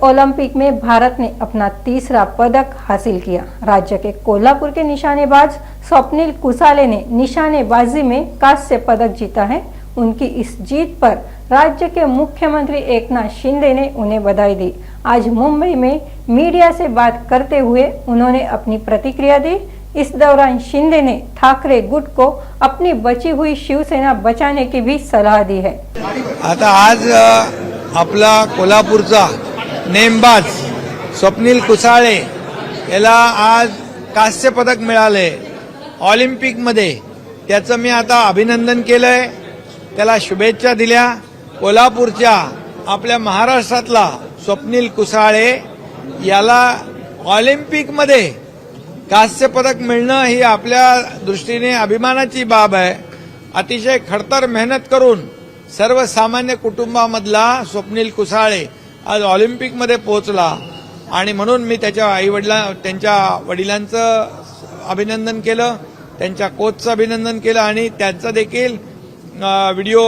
Olympic में भारत ने अपना तीसरा पदक हासिल किया। राज्य के कोल्हापुर के निशानेबाज स्वप्निल कुसाले ने निशानेबाजी में कांस्य पदक जीता है। उनकी इस जीत पर राज्य के मुख्यमंत्री एकनाथ शिंदे ने उन्हें बधाई दी। आज मुंबई में मीडिया से बात करते हुए उन्होंने अपनी प्रतिक्रिया दी। इस दौरान शिंदे ने ठाकरे गुट को अपनी बची हुई शिवसेना बचाने की भी सलाह दी है। आता आज आपला कोल्हापूरचा नेमबाज स्वप्निल कुसाळे याला आज कांस्य पदक मिळाले ऑलिम्पिकमध्ये। त्याचं मी आता अभिनंदन केलंय, त्याला शुभेच्छा दिल्या। कोल्हापूरच्या आपल्या महाराष्ट्रातला स्वप्निल कुसाळे याला ऑलिम्पिकमध्ये कांस्य पदक मिळणं ही आपल्या दृष्टीने अभिमानाची बाब आहे। अतिशय खडतर मेहनत करून सर्वसामान्य कुटुंबामधला स्वप्निल कुसाळे आज ऑलिम्पिकमध्ये पोहोचला आणि म्हणून मी त्यांच्या वडिलांचं अभिनंदन केलं, त्यांच्या कोचचं अभिनंदन केलं आणि त्यांचं देखील व्हिडिओ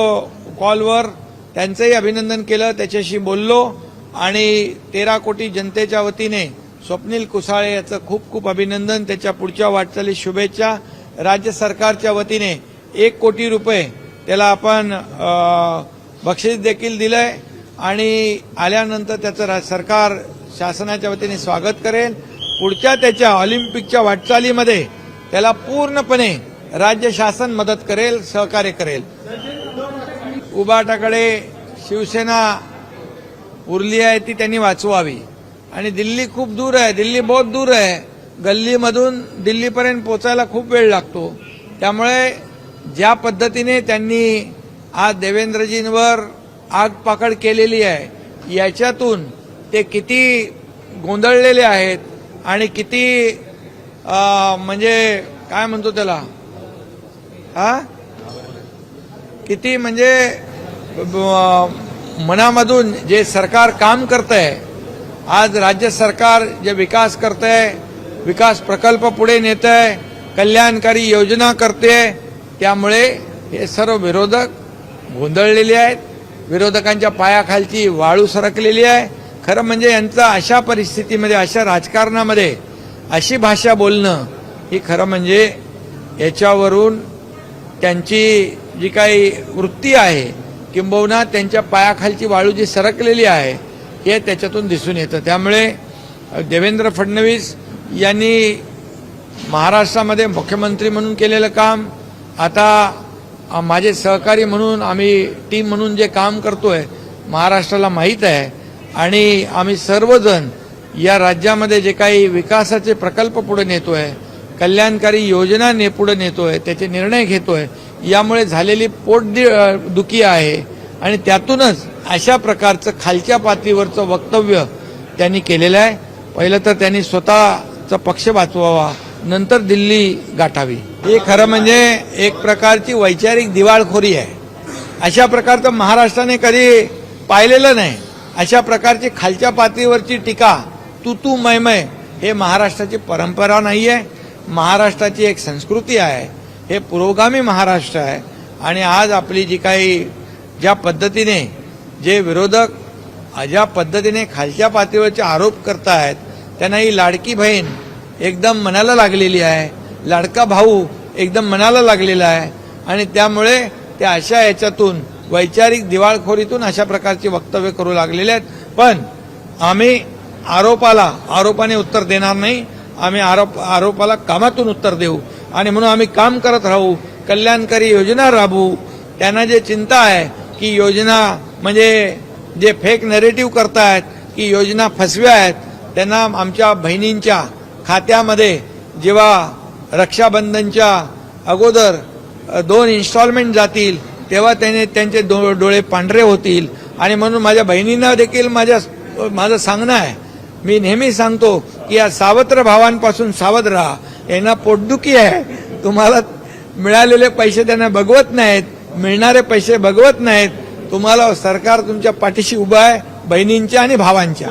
कॉलवर त्यांचंही अभिनंदन केलं, त्याच्याशी बोललो आणि 13 कोटी जनतेच्या वतीने स्वप्निल कुसाळे याचं खूप खूप अभिनंदन, त्याच्या पुढच्या वाटचालीस शुभेच्छा। राज्य सरकारच्या वतीने 1 कोटी रुपये त्याला आपण बक्षीस देखील दिलंय आणि आल्यानंतर त्याचं सरकार शासनाच्या वतीने स्वागत करेल। पुढच्या त्याच्या ऑलिम्पिकच्या वाटचालीमध्ये त्याला पूर्णपणे राज्य शासन मदत करेल, सहकार्य करेल। उबाटाकडे शिवसेना उरली आहे ती त्यांनी वाचवावी आणि दिल्ली खूप दूर आहे, दिल्ली बहुत दूर आहे। गल्लीमधून दिल्लीपर्यंत पोहोचायला खूप वेळ लागतो। त्यामुळे ज्या पद्धतीने त्यांनी आज देवेंद्रजींवर आगपाखड केलेली आहे याच्यातून ते किती गोंधळलेले आहेत आणि किती म्हणजे काय म्हणतो त्याला किती म्हणजे मनामधून जे सरकार काम करतंय, आज राज्य सरकार जे विकास करतंय, विकास प्रकल्प पुढे नेतंय, कल्याणकारी योजना करते, त्यामुळे हे सर्व विरोधक गोंधळलेले आहेत। विरोधकांच्या पायाखालची वाळू सरकलेली आहे। खरं म्हणजे यांचं अशा परिस्थितीमध्ये, अशा राजकारणामध्ये अशी भाषा बोलणं ही खरं म्हणजे याच्यावरून त्यांची जी काही वृत्ती आहे किंबहुना त्यांच्या पायाखालची वाळू जी सरकलेली आहे हे त्याच्यातून दिसून येतं। त्यामुळे देवेंद्र फडणवीस यांनी महाराष्ट्रामध्ये मुख्यमंत्री म्हणून केलेलं काम, आता माझे सहकारी म्हणून आम्ही टीम म्हणून जे काम करतोय महाराष्ट्राला माहीत आहे आणि आम्ही सर्वजण या राज्यामध्ये जे काही विकासाचे प्रकल्प पुढे नेतोय, कल्याणकारी योजना पुढे नेतोय, त्याचे निर्णय घेतोय, यामुळे झालेली पोटदुखी आहे आणि त्यातूनच अशा प्रकारचं खालच्या पातळीवरचं वक्तव्य त्यांनी केलेलं आहे। पहिलं तर त्यांनी स्वतःचा पक्ष वाचवावा, नंतर दिल्ली गाठावी। हे खरं म्हणजे एक प्रकारची वैचारिक दिवाळखोरी आहे। अशा प्रकारचं महाराष्ट्राने कधी पाहिलेलं नाही। अशा प्रकारची खालच्या पातळीवरची टीका, तू मै हे महाराष्ट्राची परंपरा नाही आहे, महाराष्ट्राची एक संस्कृती आहे, हे पुरोगामी महाराष्ट्र आहे। आणि आज आपली जी काही ज्या पद्धतीने जे विरोधक ज्या पद्धतीने खालच्या पातळीवरचे आरोप करतायत, त्यांना ही लाडकी बहीण एकदम मनाला लागलेली आहे, लाडका भाऊ एकदम मनाला लागलेला आहे आणि त्यामुळे ते अशा याच्यातून वैचारिक दिवाळखोरीतून अशा प्रकारची वक्तव्य करू लागलेले आहेत। पण आम्ही आरोपाने उत्तर देणार नाही, आम्ही आरोपाला कामातून उत्तर देऊ आणि म्हणून आम्ही काम करत राहू, कल्याणकारी योजना राबवू। त्यांना जे चिंता आहे की योजना म्हणजे जे फेक नरेटिव्ह करतायत की योजना फसव्या आहेत, त्यांना आमच्या बहिणींच्या खात्यामध्ये जेव्हा रक्षाबंधनच्या अगोदर 2 इन्स्टॉलमेंट जातील तेव्हा त्यांचे डोळे पांढरे होतील आणि म्हणून माझ्या बहिणींना देखील माझं सांगणं आहे, मी नेहमी सांगतो की या सावत्र भावांपासून सावध राहा। यांना पोटदुखी आहे, तुम्हाला मिळालेले पैसे त्यांना बघवत नाहीत, मिळणारे पैसे बघवत नाहीत। तुम्हाला सरकार तुमच्या पाठीशी उभं आहे, बहिणींच्या आणि भावांच्या।